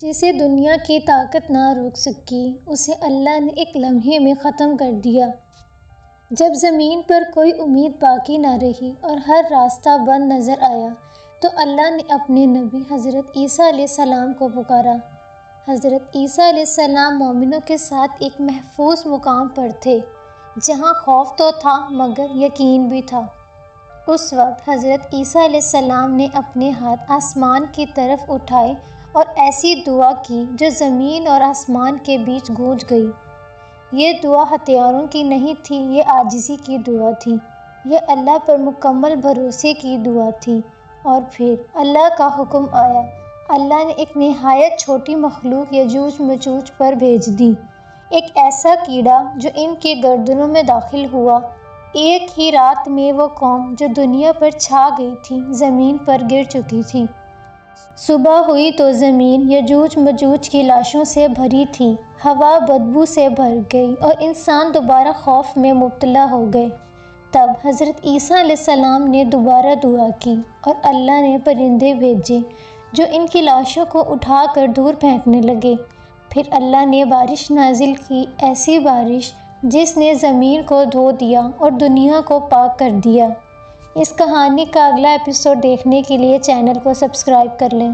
جسے دنیا کی طاقت نہ روک سکی، اسے اللہ نے ایک لمحے میں ختم کر دیا۔ جب زمین پر کوئی امید باقی نہ رہی اور ہر راستہ بند نظر آیا تو اللہ نے اپنے نبی حضرت عیسیٰ علیہ السلام کو پکارا۔ حضرت عیسیٰ علیہ السلام مومنوں کے ساتھ ایک محفوظ مقام پر تھے، جہاں خوف تو تھا مگر یقین بھی تھا۔ اس وقت حضرت عیسیٰ علیہ السلام نے اپنے ہاتھ آسمان کی طرف اٹھائے اور ایسی دعا کی جو زمین اور آسمان کے بیچ گونج گئی۔ یہ دعا ہتھیاروں کی نہیں تھی، یہ عاجزی کی دعا تھی، یہ اللہ پر مکمل بھروسے کی دعا تھی۔ اور پھر اللہ کا حکم آیا، اللہ نے ایک نہایت چھوٹی مخلوق یجوج مجوج پر بھیج دی، ایک ایسا کیڑا جو ان کی گردنوں میں داخل ہوا۔ ایک ہی رات میں وہ قوم جو دنیا پر چھا گئی تھی زمین پر گر چکی تھی۔ صبح ہوئی تو زمین یجوج مجوج کی لاشوں سے بھری تھی، ہوا بدبو سے بھر گئی اور انسان دوبارہ خوف میں مبتلا ہو گئے۔ تب حضرت عیسیٰ علیہ السلام نے دوبارہ دعا کی اور اللہ نے پرندے بھیجے جو ان کی لاشوں کو اٹھا کر دور پھینکنے لگے۔ پھر اللہ نے بارش نازل کی، ایسی بارش جس نے زمین کو دھو دیا اور دنیا کو پاک کر دیا۔ اس کہانی کا اگلا ایپیسوڈ دیکھنے کے لیے چینل کو سبسکرائب کر لیں۔